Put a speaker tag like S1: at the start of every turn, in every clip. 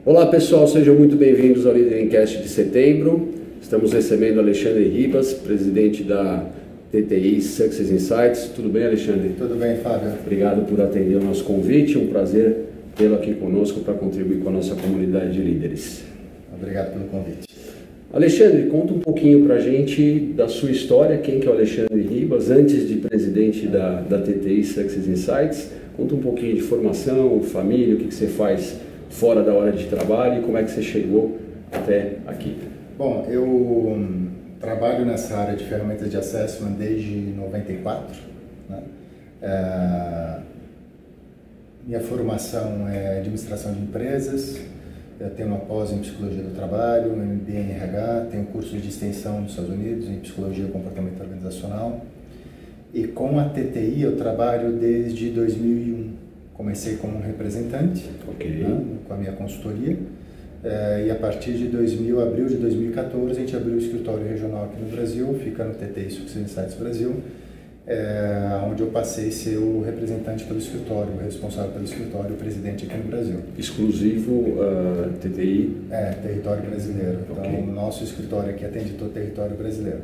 S1: Olá pessoal, sejam muito bem-vindos ao Liderencast de setembro. Estamos recebendo Alexandre Ribas, presidente da TTI Success Insights. Tudo bem, Alexandre?
S2: Tudo bem, Fábio.
S1: Obrigado por atender o nosso convite, um prazer tê-lo aqui conosco para contribuir com a nossa comunidade de líderes.
S2: Obrigado pelo convite.
S1: Alexandre, conta um pouquinho para a gente da sua história, quem que é o Alexandre Ribas, antes de presidente da TTI Success Insights. Conta um pouquinho de formação, família, o que você faz fora da hora de trabalho e como é que você chegou até aqui.
S2: Bom, eu trabalho nessa área de ferramentas de assessment desde 94. Né? Minha formação é administração de empresas, eu tenho uma pós em psicologia do trabalho, um MBA em RH, tenho curso de extensão nos Estados Unidos em psicologia e comportamento organizacional. E com a TTI eu trabalho desde 2001. Comecei como representante, né, com a minha consultoria, e a partir de abril de 2014, a gente abriu o escritório regional aqui no Brasil, fica no TTI Success Insights Brasil, onde eu passei a ser o representante pelo escritório, o responsável pelo escritório, o presidente aqui no Brasil.
S1: Exclusivo TTI?
S2: Território brasileiro. Então, o nosso escritório aqui atende todo o território brasileiro.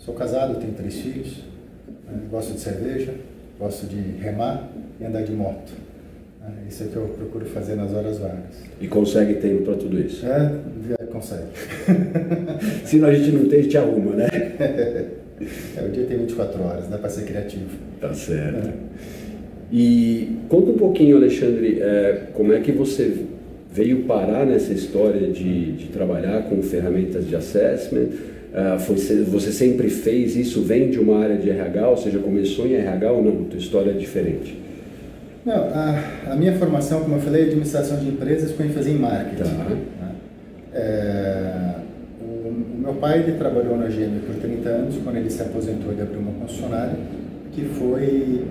S2: Sou casado, tenho 3 filhos, gosto de cerveja, gosto de remar e andar de moto. Isso é o que eu procuro fazer nas horas vagas.
S1: E consegue tempo para tudo isso?
S2: Consegue.
S1: Se não, a gente não tem, a gente arruma, né?
S2: O dia tem 24 horas, dá para ser criativo.
S1: Tá certo. E conta um pouquinho, Alexandre, como é que você veio parar nessa história de trabalhar com ferramentas de assessment? Você sempre fez isso, vem de uma área de RH, ou seja, começou em RH ou não? Tua história é diferente?
S2: Não, a minha formação, como eu falei, é administração de empresas com ênfase em marketing. O meu pai ele trabalhou na GM por 30 anos, quando ele se aposentou ele abriu uma concessionária que foi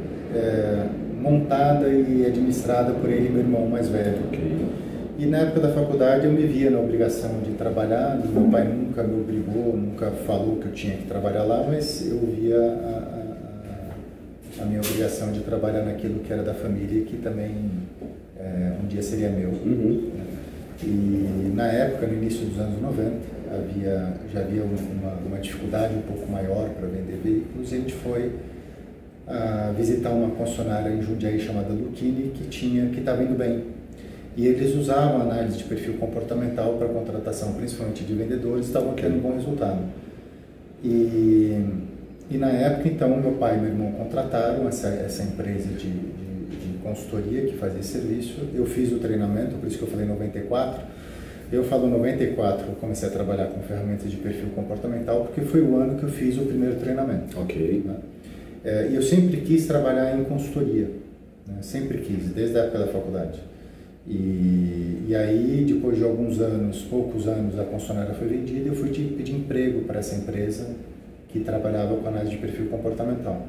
S2: montada e administrada por ele e meu irmão mais velho. E na época da faculdade eu me via na obrigação de trabalhar, meu pai nunca me obrigou, nunca falou que eu tinha que trabalhar lá, mas eu via a minha obrigação de trabalhar naquilo que era da família e que também um dia seria meu. E na época, no início dos anos 90, já havia uma dificuldade um pouco maior para vender veículos e a gente foi visitar uma concessionária em Jundiaí chamada Lucchini que estava indo bem. E eles usavam análise de perfil comportamental para contratação, principalmente de vendedores, e estavam tendo um bom resultado. E na época, então, meu pai e meu irmão contrataram essa empresa de consultoria que fazia esse serviço. Eu fiz o treinamento, por isso que eu falei 94. Eu falo 94, eu comecei a trabalhar com ferramentas de perfil comportamental, porque foi o ano que eu fiz o primeiro treinamento. E eu sempre quis trabalhar em consultoria, né? Sempre quis, desde a época da faculdade. E aí, depois de poucos anos, a concessionária foi vendida e eu fui pedir emprego para essa empresa que trabalhava com análise de perfil comportamental.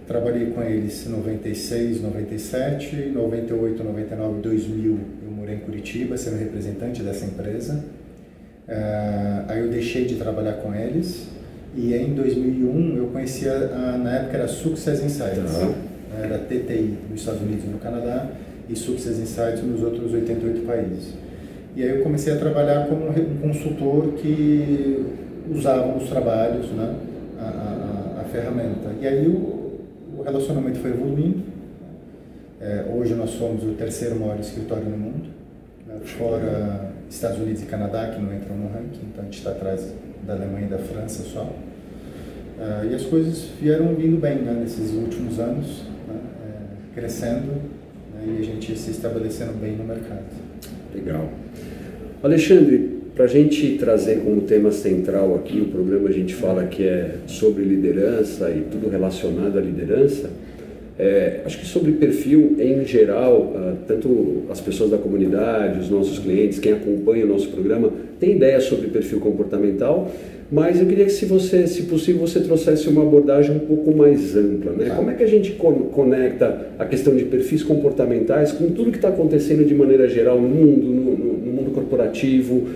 S2: Trabalhei com eles em 96, 97, 98, 99, 2000 eu morei em Curitiba, sendo representante dessa empresa. Aí eu deixei de trabalhar com eles e em 2001 eu conhecia, na época era Success Insights, era TTI nos Estados Unidos e no Canadá e Success Insights nos outros 88 países. E aí eu comecei a trabalhar como um consultor que usava nos trabalhos, né, a ferramenta. E aí o relacionamento foi evoluindo. Hoje nós somos o 3º maior escritório no mundo, né, fora Estados Unidos e Canadá, que não entram no ranking, então a gente está atrás da Alemanha e da França só. E as coisas vieram vindo bem, né, nesses últimos anos, né, crescendo, e a gente se estabelecendo bem no mercado.
S1: Legal. Alexandre, para a gente trazer como tema central aqui, o programa a gente fala que é sobre liderança e tudo relacionado à liderança, acho que sobre perfil em geral, tanto as pessoas da comunidade, os nossos clientes, quem acompanha o nosso programa, tem ideia sobre perfil comportamental, mas eu queria que se possível, você trouxesse uma abordagem um pouco mais ampla, né? Como é que a gente conecta a questão de perfis comportamentais com tudo que está acontecendo de maneira geral no mundo, no mundo corporativo,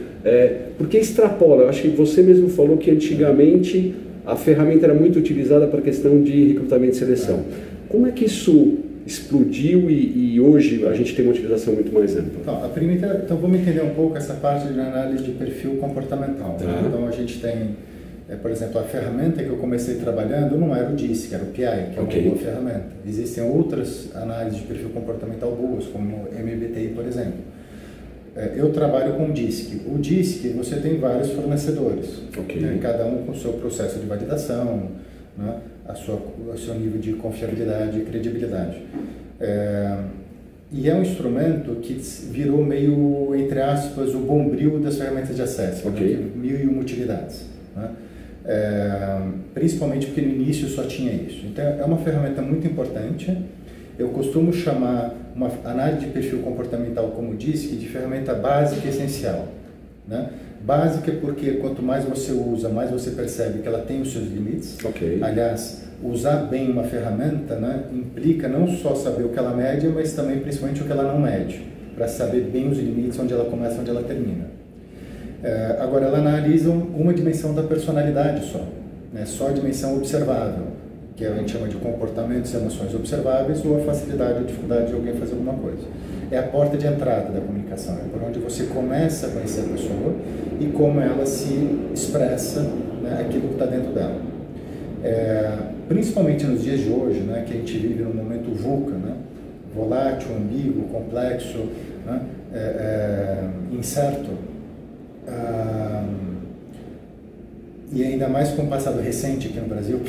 S1: porque extrapola, eu acho que você mesmo falou que antigamente a ferramenta era muito utilizada para a questão de recrutamento e seleção. Como é que isso explodiu e hoje a gente tem uma utilização muito mais ampla?
S2: Então vamos entender um pouco essa parte de análise de perfil comportamental. Né? Então a gente tem, por exemplo, a ferramenta que eu comecei trabalhando não era o DISC, era o PI, que é uma boa ferramenta. Existem outras análises de perfil comportamental boas, como o MBTI, por exemplo. Eu trabalho com o DISC. O DISC, você tem vários fornecedores, né? Cada um com o seu processo de validação, né? O seu nível de confiabilidade e credibilidade. E é um instrumento que virou meio, entre aspas, o bombril das ferramentas de acesso, né? 1001 utilidades. Né? Principalmente porque no início só tinha isso. Então é uma ferramenta muito importante. Eu costumo chamar uma análise de perfil comportamental, como disse, de ferramenta básica e essencial. Né? Básica porque quanto mais você usa, mais você percebe que ela tem os seus limites. Aliás, usar bem uma ferramenta, né, implica não só saber o que ela mede, mas também principalmente o que ela não mede, para saber bem os limites, onde ela começa e onde ela termina. Agora, ela analisa uma dimensão da personalidade só, né, só a dimensão observável, que a gente chama de comportamentos e emoções observáveis, ou a facilidade ou dificuldade de alguém fazer alguma coisa. É a porta de entrada da comunicação, é por onde você começa a conhecer a pessoa e como ela se expressa, né, aquilo que está dentro dela. Principalmente nos dias de hoje, né, que a gente vive num momento VUCA, né, volátil, ambíguo, complexo, né, incerto, e ainda mais com o passado recente aqui no Brasil,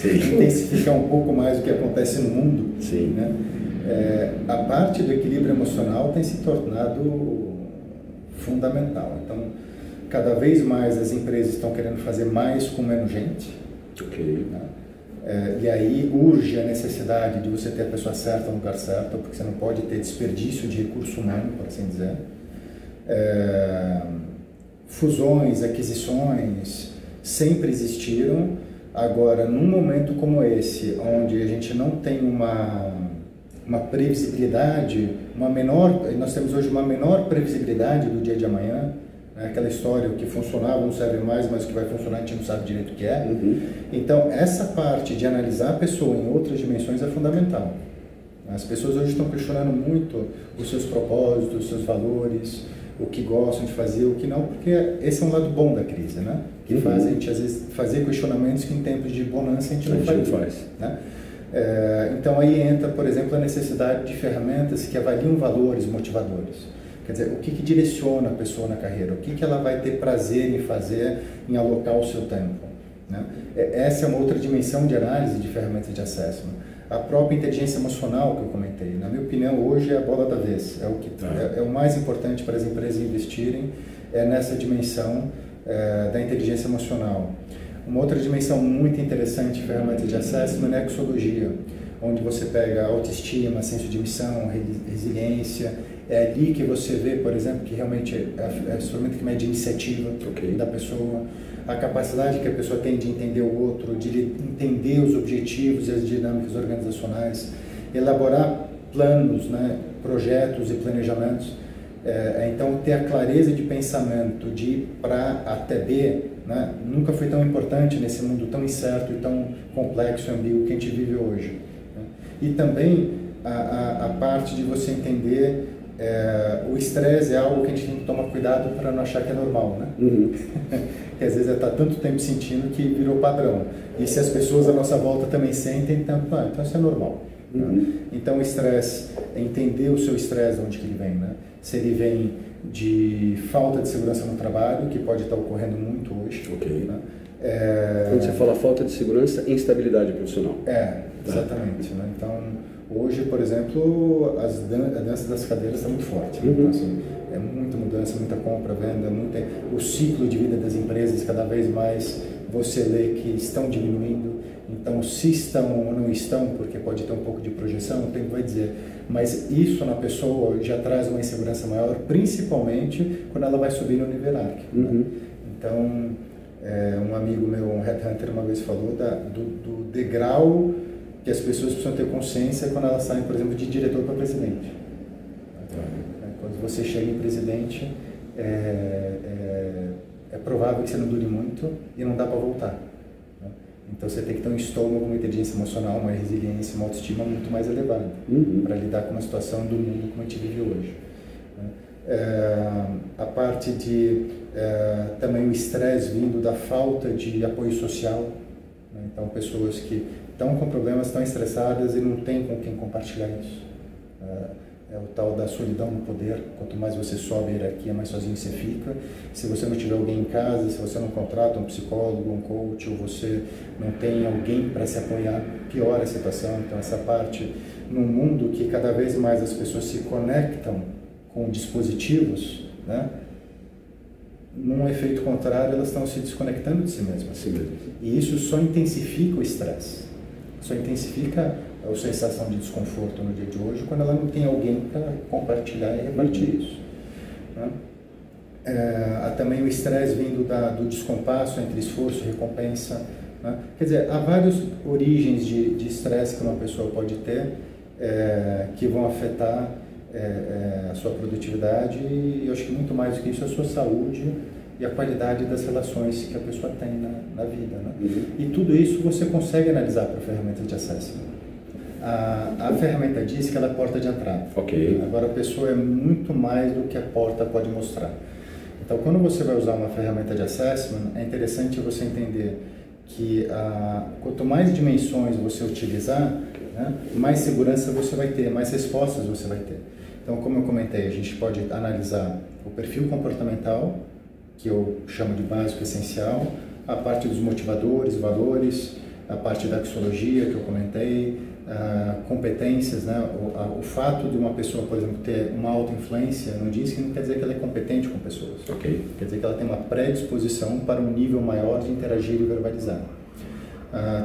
S2: intensificar um pouco mais o que acontece no mundo.
S1: Sim.
S2: Né? A parte do equilíbrio emocional tem se tornado fundamental. Então, cada vez mais as empresas estão querendo fazer mais com menos gente. Né? E aí urge a necessidade de você ter a pessoa certa no lugar certo, porque você não pode ter desperdício de recurso humano, por assim dizer. Fusões, aquisições sempre existiram. Agora, num momento como esse, onde a gente não tem uma previsibilidade, nós temos hoje uma menor previsibilidade do dia de amanhã, né? Aquela história, o que funcionava não serve mais, mas o que vai funcionar a gente não sabe direito o que é. Então, essa parte de analisar a pessoa em outras dimensões é fundamental. As pessoas hoje estão questionando muito os seus propósitos, os seus valores, o que gostam de fazer, o que não, porque esse é um lado bom da crise, né? Que faz a gente, às vezes, fazer questionamentos que em tempos de bonança a gente não faz. Né? Então, aí entra, por exemplo, a necessidade de ferramentas que avaliam valores motivadores. Quer dizer, o que direciona a pessoa na carreira, o que ela vai ter prazer em fazer, em alocar o seu tempo. Né? Essa é uma outra dimensão de análise de ferramentas de acesso. Né? A própria inteligência emocional que eu comentei, na minha opinião, hoje é a bola da vez, é o mais importante para as empresas investirem nessa dimensão da inteligência emocional. Uma outra dimensão muito interessante de ferramentas de acesso é a nexologia, onde você pega autoestima, senso de missão, resiliência. É ali que você vê, por exemplo, que realmente é a ferramenta que mede a iniciativa da pessoa, a capacidade que a pessoa tem de entender o outro, de entender os objetivos e as dinâmicas organizacionais, elaborar planos, né, projetos e planejamentos. Então, ter a clareza de pensamento de ir para até B, né, nunca foi tão importante nesse mundo tão incerto e tão complexo e ambíguo que a gente vive hoje. Né? E também a parte de você entender o estresse é algo que a gente tem que tomar cuidado para não achar que é normal, né? Que às vezes está tanto tempo sentindo que virou padrão. E se as pessoas à nossa volta também sentem, então isso é normal. Né? Então o estresse, é entender o seu estresse, de onde que ele vem, né? Se ele vem de falta de segurança no trabalho, que pode estar ocorrendo muito hoje. Né?
S1: Quando você fala falta de segurança, instabilidade profissional.
S2: Exatamente. Né? Então, hoje, por exemplo, a dança das cadeiras está muito forte. Né? Então, assim, é muita mudança, muita compra, venda, o ciclo de vida das empresas, cada vez mais você lê que estão diminuindo. Então, se estão ou não estão, porque pode ter um pouco de projeção, o tempo vai dizer. Mas isso na pessoa já traz uma insegurança maior, principalmente quando ela vai subir no nível hierárquico. Né? Então, um amigo meu, um headhunter, uma vez falou do degrau que as pessoas precisam ter consciência quando elas saem, por exemplo, de diretor para presidente. Quando você chega em presidente, é provável que você não dure muito e não dá para voltar. Né? Então você tem que ter um estômago, uma inteligência emocional, uma resiliência, uma autoestima muito mais elevada para lidar com uma situação do mundo como a gente vive hoje. A parte de também o estresse vindo da falta de apoio social, né? Então pessoas que estão com problemas, estão estressadas e não têm com quem compartilhar isso. É o tal da solidão no poder. Quanto mais você sobe a hierarquia, mais sozinho você fica. Se você não tiver alguém em casa, se você não contrata um psicólogo, um coach, ou você não tem alguém para se apoiar, piora a situação. Então essa parte, num mundo que cada vez mais as pessoas se conectam com dispositivos, né? Num efeito contrário, elas estão se desconectando de si mesmas.
S1: Sim mesmo.
S2: E isso só intensifica o estresse, só intensifica a sensação de desconforto no dia de hoje quando ela não tem alguém para compartilhar e repartir isso. Né? Há também o estresse vindo do descompasso entre esforço e recompensa. Né? Quer dizer, há várias origens de estresse que uma pessoa pode ter que vão afetar a sua produtividade e eu acho que muito mais do que isso a sua saúde e a qualidade das relações que a pessoa tem na vida. Né? E tudo isso você consegue analisar para a ferramenta de assessment. A ferramenta diz que ela é a porta de entrada.
S1: Okay.
S2: Agora a pessoa é muito mais do que a porta pode mostrar. Então quando você vai usar uma ferramenta de assessment, é interessante você entender que quanto mais dimensões você utilizar, né, mais segurança você vai ter, mais respostas você vai ter. Então, como eu comentei, a gente pode analisar o perfil comportamental, que eu chamo de básico essencial, a parte dos motivadores, valores, a parte da axiologia que eu comentei, competências, né? O fato de uma pessoa, por exemplo, ter uma alta influência não diz que não quer dizer que ela é competente com pessoas.
S1: Okay.
S2: Quer dizer que ela tem uma predisposição para um nível maior de interagir e verbalizar.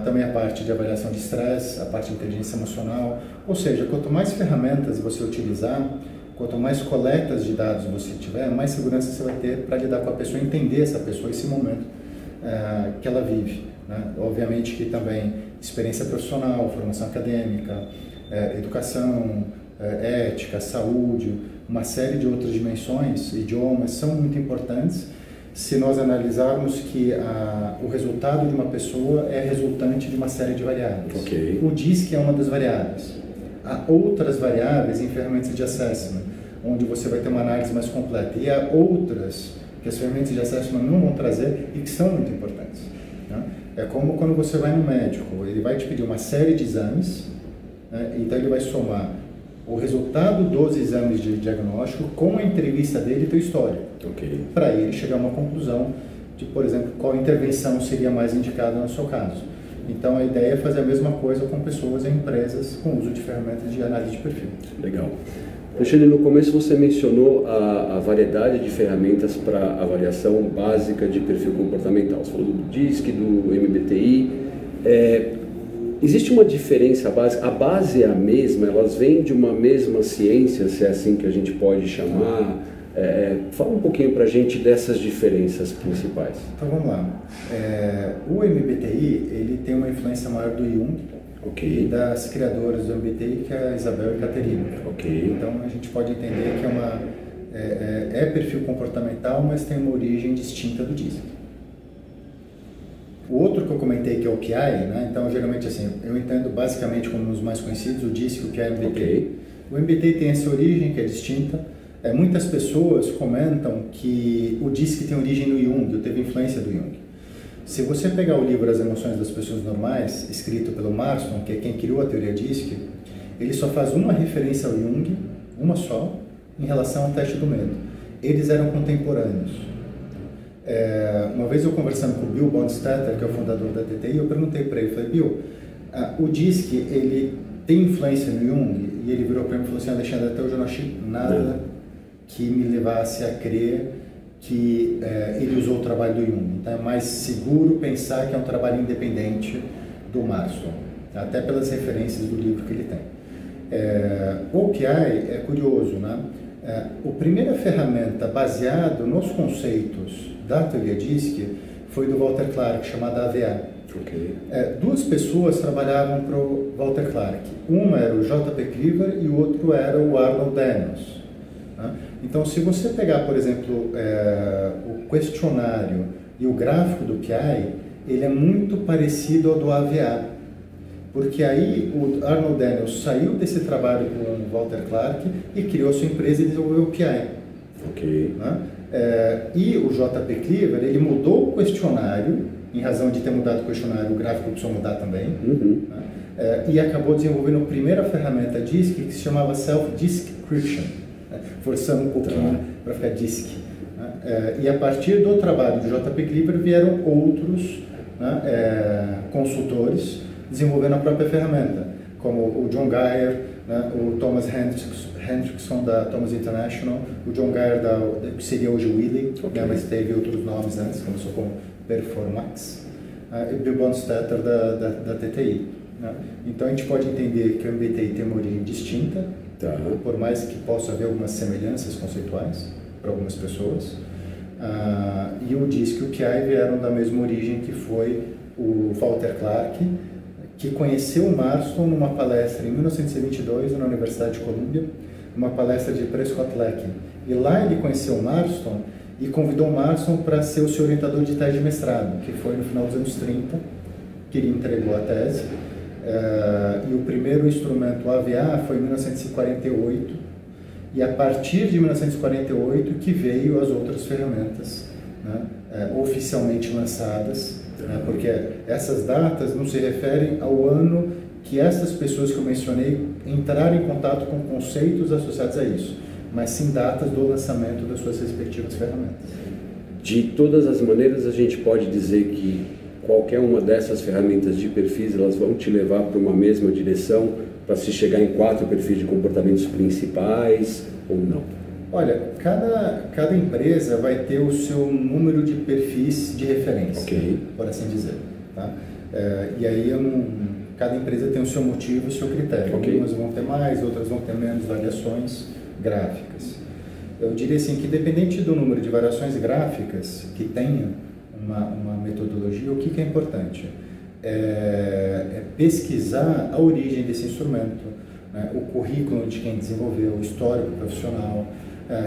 S2: Também a parte de avaliação de estresse, a parte de inteligência emocional, ou seja, quanto mais ferramentas você utilizar, quanto mais coletas de dados você tiver, mais segurança você vai ter para lidar com a pessoa, entender essa pessoa, esse momento que ela vive. Né? Obviamente que também experiência profissional, formação acadêmica, educação, ética, saúde, uma série de outras dimensões, idiomas, são muito importantes se nós analisarmos que o resultado de uma pessoa é resultante de uma série de variáveis.
S1: Okay.
S2: O DISC é uma das variáveis. Há outras variáveis em ferramentas de assessment, onde você vai ter uma análise mais completa. E há outras que as ferramentas de assessment não vão trazer e que são muito importantes. Né? É como quando você vai no médico, ele vai te pedir uma série de exames, né? Então ele vai somar o resultado dos exames de diagnóstico com a entrevista dele e teu histórico.
S1: Okay.
S2: Para ele chegar a uma conclusão de, por exemplo, qual intervenção seria mais indicada no seu caso. Então a ideia é fazer a mesma coisa com pessoas e empresas com uso de ferramentas de análise de perfil.
S1: Legal. Alexandre, no começo você mencionou a variedade de ferramentas para avaliação básica de perfil comportamental. Você falou do DISC, do MBTI. Existe uma diferença básica? A base é a mesma? Elas vêm de uma mesma ciência, se é assim que a gente pode chamar? Fala um pouquinho para a gente dessas diferenças principais.
S2: Então vamos lá. O MBTI ele tem uma influência maior do Jung. Okay. E das criadoras do MBTI, que é a Isabel e Caterina.
S1: Okay.
S2: Então a gente pode entender que é perfil comportamental, mas tem uma origem distinta do DISC. O outro que eu comentei, que é o PI, né? Então geralmente assim, eu entendo basicamente como os mais conhecidos, o DISC, o PI e o MBTI. Okay. O MBTI tem essa origem que é distinta. Muitas pessoas comentam que o DISC tem origem no Jung, ou teve influência do Jung. Se você pegar o livro As Emoções das Pessoas Normais, escrito pelo Marston, que é quem criou a teoria DISC, ele só faz uma referência ao Jung, uma só, em relação ao teste do medo. Eles eram contemporâneos. Uma vez eu conversando com o Bill Bondstetter, que é o fundador da TTI, eu perguntei para ele, falei, Bill, o DISC, ele tem influência no Jung? E ele virou para mim e falou assim, Alexandre, até hoje eu não achei nada que me levasse a crer que ele usou o trabalho do Jung. Então é mais seguro pensar que é um trabalho independente do Marston, até pelas referências do livro que ele tem. O PI é curioso, né? A primeira ferramenta baseada nos conceitos da teoria DISC foi do Walter Clark, chamada AVA.
S1: Okay.
S2: Duas pessoas trabalhavam para o Walter Clark. Uma era o J.P. Cleaver e o outro era o Arnold Daniels. Então, se você pegar, por exemplo, o questionário e o gráfico do PI, ele é muito parecido ao do AVA, porque aí o Arnold Daniels saiu desse trabalho com o Walter Clark e criou sua empresa e desenvolveu o PI.
S1: Ok.
S2: Né? E o JP Cleaver, ele mudou o questionário, em razão de ter mudado o questionário, o gráfico precisou mudar também, né? E acabou desenvolvendo a primeira ferramenta DISC que se chamava Self-Description, né? Forçando um pouquinho para ficar DISC. Né? E a partir do trabalho do JP Cleaver vieram outros, né, consultores desenvolvendo a própria ferramenta, como o John Geyer, né, o Thomas Hendrickson da Thomas International, o John Geyer que seria hoje o Willy, né, mas teve outros nomes antes, começou com Performax, e Bill Bonstetter da TTI. Né? Então a gente pode entender que o MBTI tem uma origem distinta, por mais que possa haver algumas semelhanças conceituais para algumas pessoas, e o DISC e o PI vieram da mesma origem, que foi o Walter Clark, que conheceu o Marston numa palestra em 1922 na Universidade de Columbia, uma palestra de Prescott Larkin. E lá ele conheceu o Marston e convidou o Marston para ser o seu orientador de tese de mestrado, que foi no final dos anos 30, que ele entregou a tese. E o primeiro instrumento, o AVA, foi em 1948, e a partir de 1948 que veio as outras ferramentas, né, oficialmente lançadas, né, porque essas datas não se referem ao ano que essas pessoas que eu mencionei entraram em contato com conceitos associados a isso, mas sim datas do lançamento das suas respectivas ferramentas.
S1: De todas as maneiras, a gente pode dizer que qualquer uma dessas ferramentas de perfis, elas vão te levar para uma mesma direção, para se chegar em 4 perfis de comportamentos principais, ou não?
S2: Olha, cada empresa vai ter o seu número de perfis de referência, por assim dizer. Tá? E aí cada empresa tem o seu motivo e o seu critério. Algumas vão ter mais, outras vão ter menos variações gráficas. Eu diria assim que, independente do número de variações gráficas que tenha uma metodologia, o que é importante? É pesquisar a origem desse instrumento, né? O currículo de quem desenvolveu, o histórico profissional,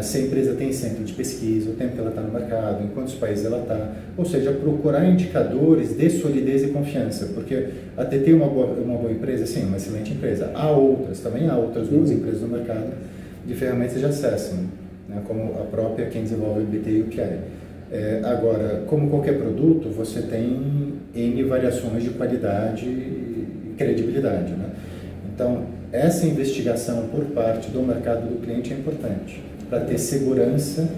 S2: se a empresa tem centro de pesquisa, o tempo que ela está no mercado, em quantos países ela está, ou seja, procurar indicadores de solidez e confiança, porque a TT é uma boa empresa, sim, uma excelente empresa. Também há outras boas empresas no mercado de ferramentas de acesso, né? Como a própria quem desenvolve o MBTI e o PI. Agora, como qualquer produto, você tem N variações de qualidade e credibilidade, né? Então, essa investigação por parte do mercado do cliente é importante, para ter segurança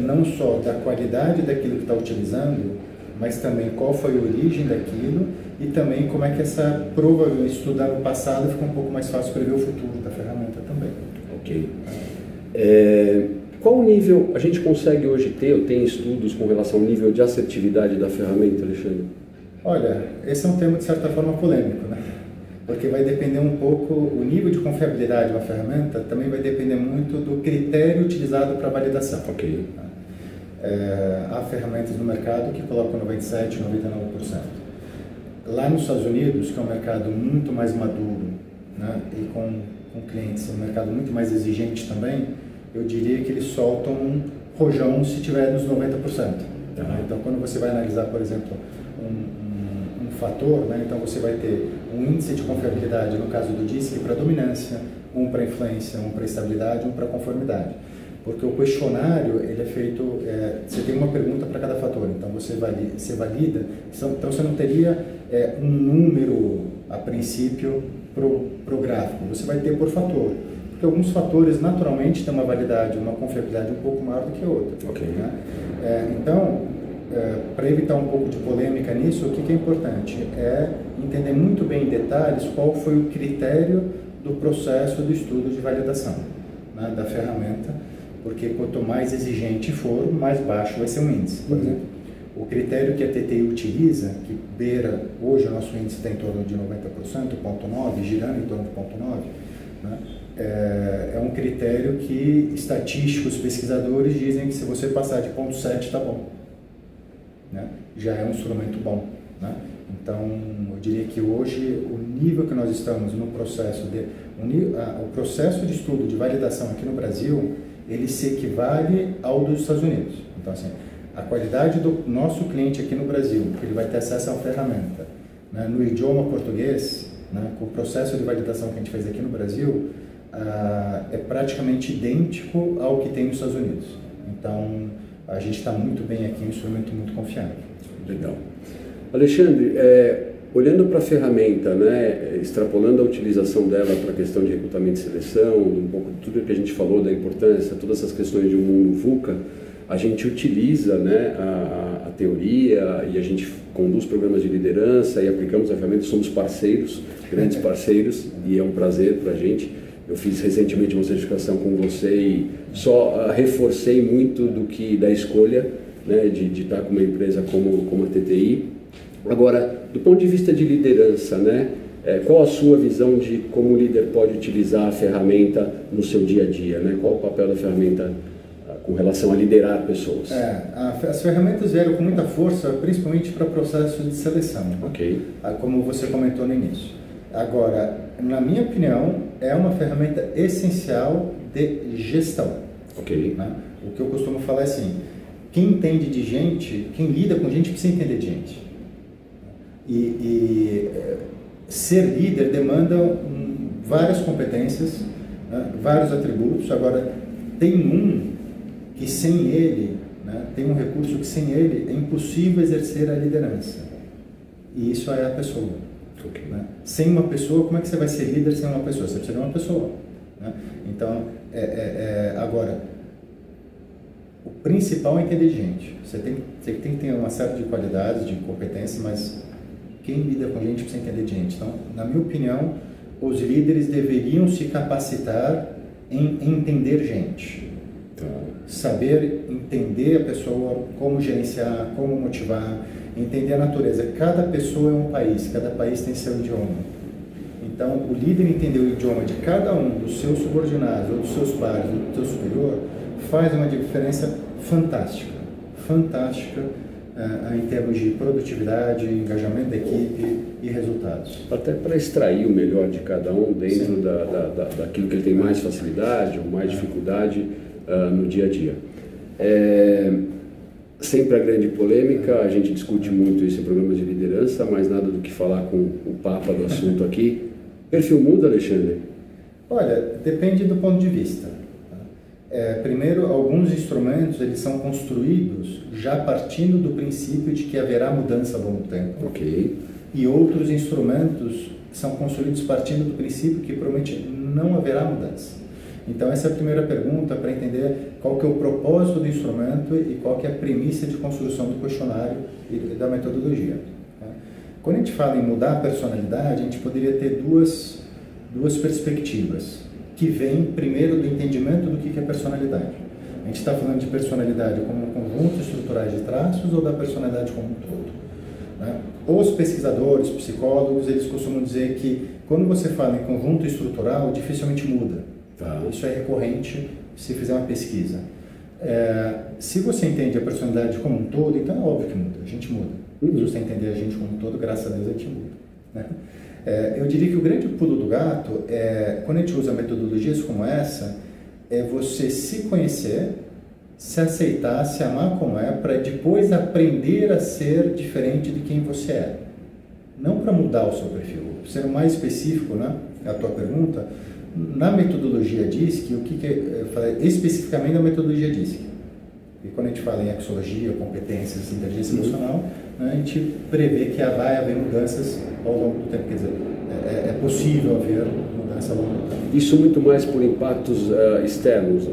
S2: não só da qualidade daquilo que está utilizando, mas também qual foi a origem daquilo e também como é que essa provavelmente estudar no passado fica um pouco mais fácil prever o futuro da ferramenta também.
S1: Ok. Qual nível a gente consegue hoje ter, ou tem estudos com relação ao nível de assertividade da ferramenta, Alexandre?
S2: Olha, esse é um tema de certa forma polêmico, né? Porque vai depender um pouco, o nível de confiabilidade de uma ferramenta também vai depender muito do critério utilizado para validação. Há ferramentas no mercado que colocam 97%, 99%. Lá nos Estados Unidos, que é um mercado muito mais maduro, né, e com clientes, um mercado muito mais exigente também, eu diria que eles soltam um rojão se tiver nos 90%. Então, quando você vai analisar, por exemplo, um fator, né, então você vai ter um índice de confiabilidade, no caso do DISC, para dominância, um para influência, um para estabilidade, um para conformidade. Porque o questionário, ele é feito, você tem uma pergunta para cada fator, então você valida, então você não teria um número, a princípio, pro gráfico, você vai ter por fator. Porque alguns fatores, naturalmente, têm uma validade, uma confiabilidade um pouco maior do que outra. Né? Então, para evitar um pouco de polêmica nisso, o que é importante é entender muito bem em detalhes qual foi o critério do processo do estudo de validação, né, da ferramenta, porque quanto mais exigente for, mais baixo vai ser o índice. Por exemplo, o critério que a TTI utiliza, que beira, hoje o nosso índice está em torno de 90%, 0,9, girando em torno de 0,9, né, é um critério que estatísticos, pesquisadores dizem que se você passar de 0,7 está bom. Né? Já é um instrumento bom. Né? Então, eu diria que hoje o nível que nós estamos no processo o processo de estudo de validação aqui no Brasil, ele se equivale ao dos Estados Unidos. Então, assim, a qualidade do nosso cliente aqui no Brasil, que ele vai ter acesso a uma ferramenta, né, no idioma português, né, com o processo de validação que a gente fez aqui no Brasil, é praticamente idêntico ao que tem nos Estados Unidos. Então, a gente está muito bem aqui, um instrumento muito confiável.
S1: Legal. Alexandre, olhando para a ferramenta, né, extrapolando a utilização dela para a questão de recrutamento e seleção, um pouco de tudo que a gente falou da importância, todas essas questões de um mundo VUCA, a gente utiliza, né, a teoria e a gente conduz programas de liderança e aplicamos a ferramenta, somos parceiros, grandes parceiros, e é um prazer para a gente. Eu fiz recentemente uma certificação com você e só reforcei muito da escolha, né, de estar com uma empresa como a TTI. Agora, do ponto de vista de liderança, né, qual a sua visão de como o líder pode utilizar a ferramenta no seu dia a dia? Né? Qual o papel da ferramenta com relação a liderar pessoas?
S2: As ferramentas vieram com muita força, principalmente para o processo de seleção,
S1: Ok.
S2: Como você comentou no início. Agora, na minha opinião, é uma ferramenta essencial de gestão.
S1: Ok.
S2: Né? O que eu costumo falar é assim, quem entende de gente, quem lida com gente, precisa entender de gente. Ser líder demanda várias competências, né, vários atributos. Agora, tem que sem ele, né, tem um recurso que sem ele é impossível exercer a liderança. E isso é a pessoa.
S1: Okay.
S2: Né? Sem uma pessoa, como é que você vai ser líder sem uma pessoa? Você precisa de uma pessoa. Né? Então, agora, o principal é entender gente. Você tem que ter uma série de qualidades, de competências, mas quem lida com gente precisa entender gente. Então, na minha opinião, os líderes deveriam se capacitar em entender gente. Saber entender a pessoa, como gerenciar, como motivar, entender a natureza. Cada pessoa é um país, cada país tem seu idioma. Então, o líder entender o idioma de cada um dos seus subordinados, ou dos seus pares, ou do seu superior, faz uma diferença fantástica. Fantástica em termos de produtividade, engajamento da equipe e resultados.
S1: Até para extrair o melhor de cada um dentro daquilo que ele tem mais facilidade ou mais dificuldade no dia a dia. Sempre a grande polêmica, a gente discute muito isso em programas de liderança, mas nada do que falar com o papa do assunto aqui. Perfil muda, Alexandre?
S2: Olha, depende do ponto de vista. Primeiro, alguns instrumentos eles são construídos já partindo do princípio de que haverá mudança ao longo do tempo.
S1: Ok.
S2: E outros instrumentos são construídos partindo do princípio que provavelmente não haverá mudança. Então, essa é a primeira pergunta para entender qual que é o propósito do instrumento e qual que é a premissa de construção do questionário e da metodologia. Quando a gente fala em mudar a personalidade, a gente poderia ter duas perspectivas, que vêm primeiro do entendimento do que é personalidade. A gente está falando de personalidade como um conjunto estruturais de traços ou da personalidade como um todo. Né? Os pesquisadores, psicólogos, eles costumam dizer que quando você fala em conjunto estrutural, dificilmente muda. Isso é recorrente se fizer uma pesquisa. Se você entende a personalidade como um todo, então é óbvio que muda, a gente muda. Se você entender a gente como um todo, graças a Deus a gente muda. Né? Eu diria que o grande pulo do gato quando a gente usa metodologias como essa, é você se conhecer, se aceitar, se amar como é, para depois aprender a ser diferente de quem você é. Não para mudar o seu perfil. Para ser mais específico, né, a tua pergunta, na metodologia DISC, o que eu falei especificamente da metodologia DISC? E quando a gente fala em axiologia, competências, inteligência emocional, né, a gente prevê que vai haver mudanças ao longo do tempo. Quer dizer, é possível haver mudança ao longo do tempo.
S1: Isso muito mais por impactos externos,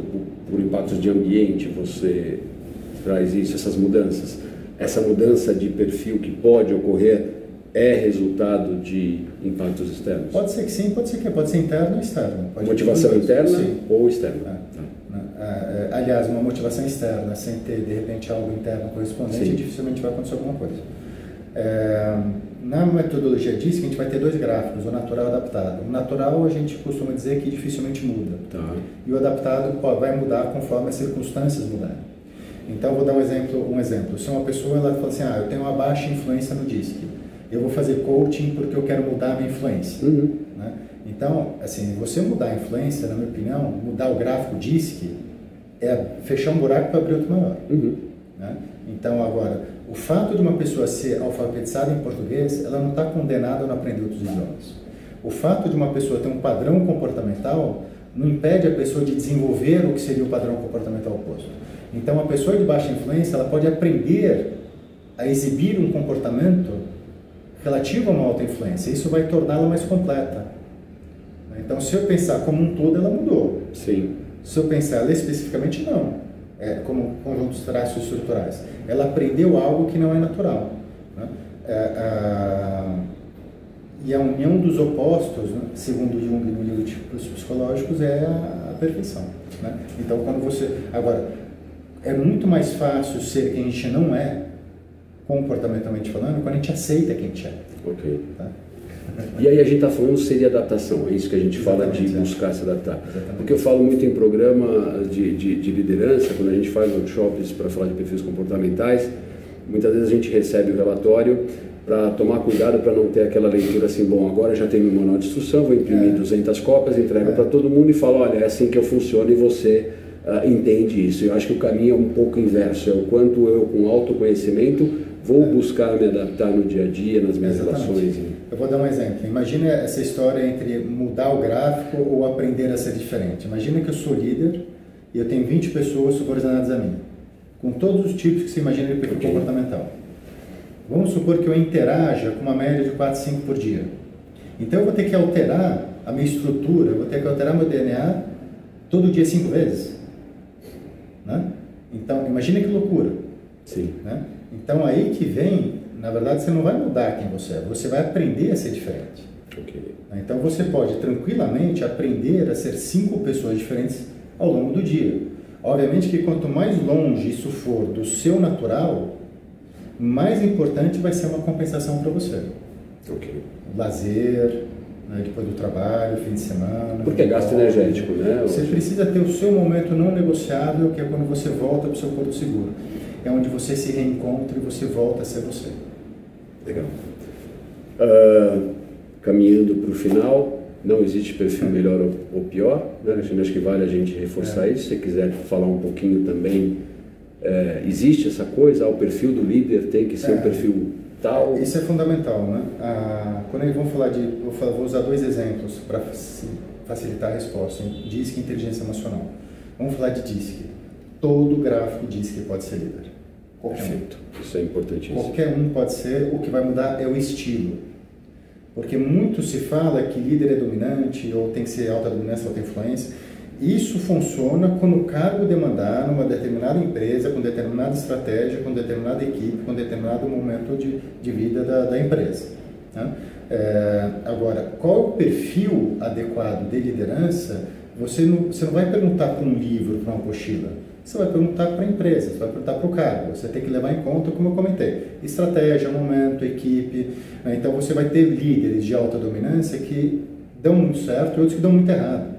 S1: por impactos de ambiente, você traz isso, essas mudanças. Essa mudança de perfil que pode ocorrer é resultado de impactos externos?
S2: Pode ser que sim, pode ser interno ou externo.
S1: Motivação interna ou externa?
S2: Aliás, uma motivação externa sem ter, de repente, algo interno correspondente, dificilmente vai acontecer alguma coisa. Na metodologia DISC, a gente vai ter dois gráficos, o natural e o adaptado. O natural, a gente costuma dizer que dificilmente muda. E o adaptado vai mudar conforme as circunstâncias mudarem. Então, vou dar um exemplo. Se uma pessoa ela fala assim, eu tenho uma baixa influência no DISC, eu vou fazer coaching porque eu quero mudar a minha influência. Né? Então, assim, você mudar a influência, na minha opinião, mudar o gráfico DISC, é fechar um buraco para abrir outro maior. Né? Então, agora, o fato de uma pessoa ser alfabetizada em português, ela não está condenada a não aprender outros idiomas. O fato de uma pessoa ter um padrão comportamental não impede a pessoa de desenvolver o que seria o padrão comportamental oposto. Então, a pessoa de baixa influência, ela pode aprender a exibir um comportamento relativo a uma alta influência. Isso vai torná-la mais completa. Então, se eu pensar como um todo, ela mudou.
S1: Sim. Se
S2: eu pensar ela especificamente, não. É como conjuntos de traços estruturais. Ela aprendeu algo que não é natural. Né? E a união dos opostos, né, segundo Jung no livro de tipos psicológicos, é a perfeição. Né? Então, quando você... Agora, é muito mais fácil ser quem a gente não é, comportamentalmente falando, quando a gente aceita quem a gente é.
S1: Ok. Tá? E aí a gente está falando seria adaptação, é isso que a gente fala de buscar se adaptar.
S2: Exatamente.
S1: Porque eu falo muito em programa de liderança, quando a gente faz workshops para falar de perfis comportamentais, muitas vezes a gente recebe o relatório para tomar cuidado para não ter aquela leitura assim, bom, agora já tenho um manual de instrução, vou imprimir 200 cópias, entrego para todo mundo e falo, olha, é assim que eu funciono e você entende isso. Eu acho que o caminho é um pouco inverso, é o quanto eu, com autoconhecimento, vou buscar me adaptar no dia a dia, nas minhas relações.
S2: Eu vou dar um exemplo. Imagina essa história entre mudar o gráfico ou aprender a ser diferente. Imagina que eu sou líder e eu tenho 20 pessoas subordinadas a mim, com todos os tipos que você imagina de perfil comportamental. Vamos supor que eu interaja com uma média de 4, 5 por dia. Então eu vou ter que alterar a minha estrutura, eu vou ter que alterar meu DNA todo dia 5 vezes. Né? Então, imagina que loucura.
S1: Sim.
S2: Né? Então, aí que vem, na verdade, você não vai mudar quem você é, você vai aprender a ser diferente.
S1: Okay.
S2: Então, você pode tranquilamente aprender a ser 5 pessoas diferentes ao longo do dia. Obviamente que quanto mais longe isso for do seu natural, mais importante vai ser uma compensação para você.
S1: Okay.
S2: Lazer, né, depois do trabalho, fim de semana.
S1: Porque é gasto energético, né?
S2: Você precisa ter o seu momento não negociável, que é quando você volta para o seu porto seguro. É onde você se reencontra e você volta a ser você.
S1: Legal. Caminhando para o final, não existe perfil melhor ou pior, né? Acho que vale a gente reforçar isso. Se você quiser falar um pouquinho também, existe essa coisa, o perfil do líder tem que ser um perfil tal?
S2: Isso é fundamental, né? Quando vamos falar de... Vou usar 2 exemplos para facilitar a resposta. DISC e inteligência emocional. Vamos falar de DISC. Todo gráfico DISC pode ser líder.
S1: Perfeito. Isso é importantíssimo.
S2: Qualquer um pode ser, o que vai mudar é o estilo. Porque muito se fala que líder é dominante, ou tem que ser alta dominância, alta influência. Isso funciona quando o cargo demandar numa determinada empresa, com determinada estratégia, com determinada equipe, com determinado momento de vida da empresa. Né? Agora, qual é o perfil adequado de liderança? Você não vai perguntar para um livro, para uma apostila. Você vai perguntar para a empresa, você vai perguntar para o cargo. Você tem que levar em conta, como eu comentei, estratégia, momento, equipe. Né? Então, você vai ter líderes de alta dominância que dão muito certo e outros que dão muito errado.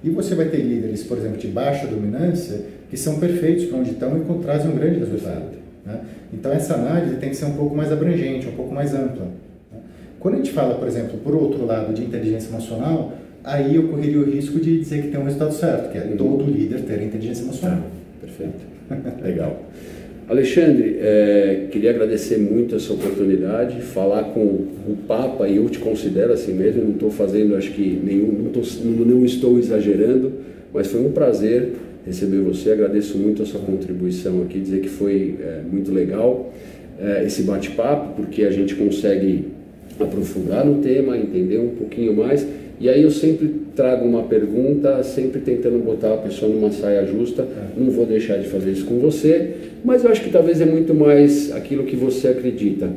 S2: E você vai ter líderes, por exemplo, de baixa dominância, que são perfeitos para onde estão e trazem um grande resultado. Né? Então, essa análise tem que ser um pouco mais abrangente, um pouco mais ampla. Né? Quando a gente fala, por exemplo, por outro lado, de inteligência emocional, aí eu correria o risco de dizer que tem um resultado certo, que é todo líder ter inteligência emocional.
S1: Perfeito. Legal. Alexandre, queria agradecer muito essa oportunidade, falar com o Papa, e eu te considero assim mesmo, não estou fazendo, acho que não estou exagerando, mas foi um prazer receber você, agradeço muito a sua contribuição aqui, dizer que foi muito legal esse bate-papo, porque a gente consegue aprofundar no tema, entender um pouquinho mais. E aí eu sempre trago uma pergunta, sempre tentando botar a pessoa numa saia justa. Não vou deixar de fazer isso com você, mas eu acho que talvez é muito mais aquilo que você acredita.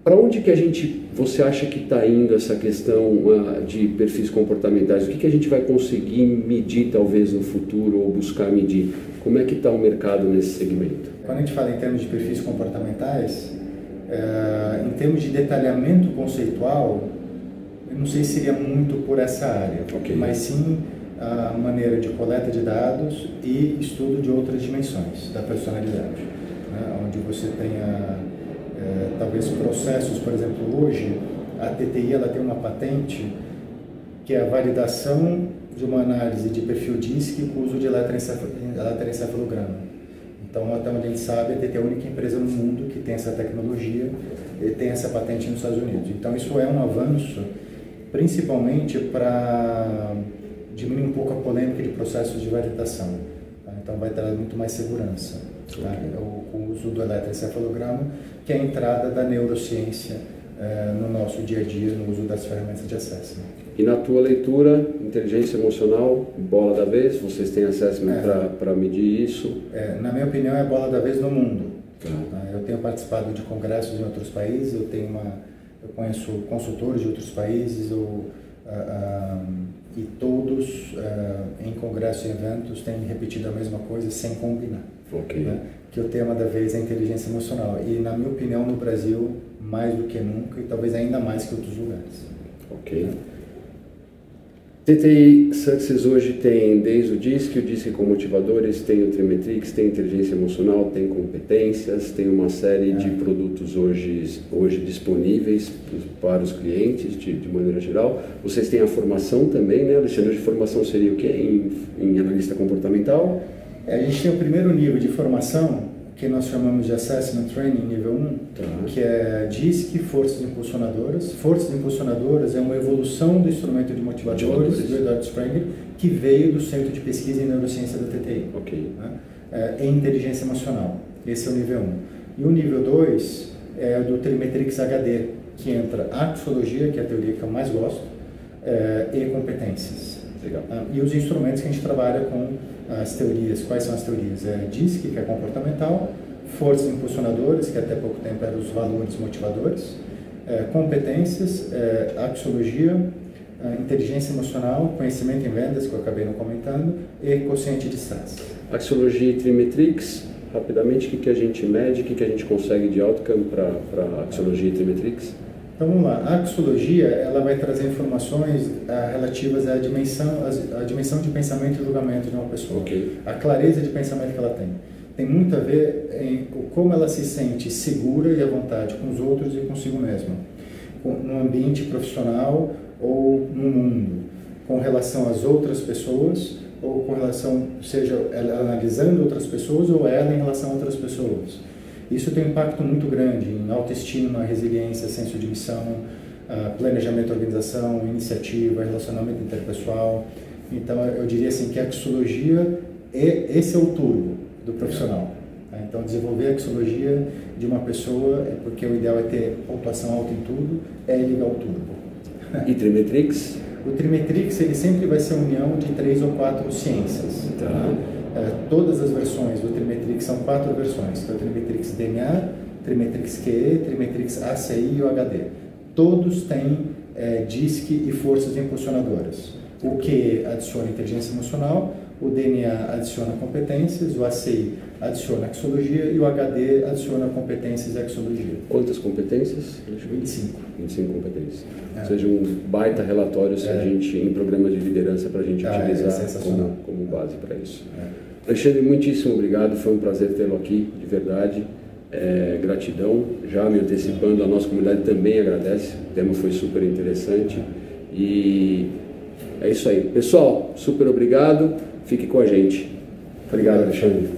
S1: Para onde que você acha que está indo essa questão de perfis comportamentais? O que a gente vai conseguir medir talvez no futuro ou buscar medir? Como é que está o mercado nesse segmento?
S2: Quando a gente fala em termos de perfis comportamentais, em termos de detalhamento conceitual, eu não sei se seria muito por essa área, mas sim a maneira de coleta de dados e estudo de outras dimensões da personalidade, né? Onde você tenha talvez processos, por exemplo, hoje a TTI ela tem uma patente que é a validação de uma análise de perfil DISC com uso de eletroencefalograma. Então, até onde a gente sabe, a TT é a única empresa no mundo que tem essa tecnologia e tem essa patente nos Estados Unidos. Então, isso é um avanço, principalmente para diminuir um pouco a polêmica de processos de validação. Tá? Então, vai dar muito mais segurança. Tá? O uso do eletroencefalograma, que é a entrada da neurociência no nosso dia a dia, no uso das ferramentas de assessment.
S1: E na tua leitura, inteligência emocional, bola da vez, vocês têm assessment para medir isso?
S2: Na minha opinião, é a bola da vez no mundo.
S1: Tá.
S2: Eu tenho participado de congressos em outros países, eu conheço consultores de outros países, e todos em congressos e eventos têm repetido a mesma coisa sem combinar.
S1: Okay.
S2: Né? Que o tema da vez é a inteligência emocional. E, na minha opinião, no Brasil, mais do que nunca, e talvez ainda mais que outros lugares.
S1: Ok. TTI Success hoje tem desde o DISC com motivadores, tem o Trimetrix, tem inteligência emocional, tem competências, tem uma série de produtos hoje disponíveis para os clientes de maneira geral. Vocês têm a formação também, né, Alexandre? De formação seria o quê? Em analista comportamental?
S2: A gente tem o primeiro nível de formação, que nós chamamos de Assessment Training nível 1, que é DISC, Forças Impulsionadoras. Forças Impulsionadoras é uma evolução do instrumento de motivadores do Eduardo Sprenger, que veio do Centro de Pesquisa em Neurociência da TTI, né? Em Inteligência Emocional. Esse é o nível 1. E o nível 2 é o do Trimetrix HD, que entra a axiologia, que é a teoria que eu mais gosto, e competências.
S1: Legal.
S2: E os instrumentos que a gente trabalha com as teorias. Quais são as teorias? DISC, que é comportamental, forças impulsionadoras, que até pouco tempo eram os valores motivadores, competências, axiologia, inteligência emocional, conhecimento em vendas, que eu acabei não comentando, e quociente de estresse.
S1: Axiologia e Trimetrix, rapidamente, o que a gente mede, o que a gente consegue de outcome para axiologia e Trimetrix?
S2: Então vamos lá, a axiologia ela vai trazer informações relativas à dimensão de pensamento e julgamento de uma pessoa, a clareza de pensamento que ela tem. Tem muito a ver em como ela se sente segura e à vontade com os outros e consigo mesma, no ambiente profissional ou no mundo, com relação às outras pessoas, ou com relação, seja ela analisando outras pessoas ou ela em relação a outras pessoas. Isso tem um impacto muito grande em autoestima, resiliência, senso de missão, planejamento, organização, iniciativa, relacionamento interpessoal. Então, eu diria assim que a axiologia, esse é o turbo do profissional. Então, desenvolver a axiologia de uma pessoa, porque o ideal é ter pontuação alta em tudo, é ligar o turbo.
S1: E Trimetrix?
S2: O Trimetrix, ele sempre vai ser a união de 3 ou 4 ciências.
S1: Tá.
S2: Todas as versões do Trimetrix são 4 versões, que é o Trimetrix DNA, Trimetrix QE, Trimetrix ACI e o HD. Todos têm DISC e forças impulsionadoras. O QE adiciona inteligência emocional, o DNA adiciona competências, o ACI adiciona axiologia e o HD adiciona competências e axiologia.
S1: Quantas competências?
S2: 25.
S1: 25 competências. Ou seja, um baita relatório se a gente, em programas de liderança para a gente utilizar como base para isso. Alexandre, muitíssimo obrigado, foi um prazer tê-lo aqui, de verdade. Gratidão, já me antecipando, a nossa comunidade também agradece, o tema foi super interessante e é isso aí. Pessoal, super obrigado, fique com a gente. Obrigado, Alexandre.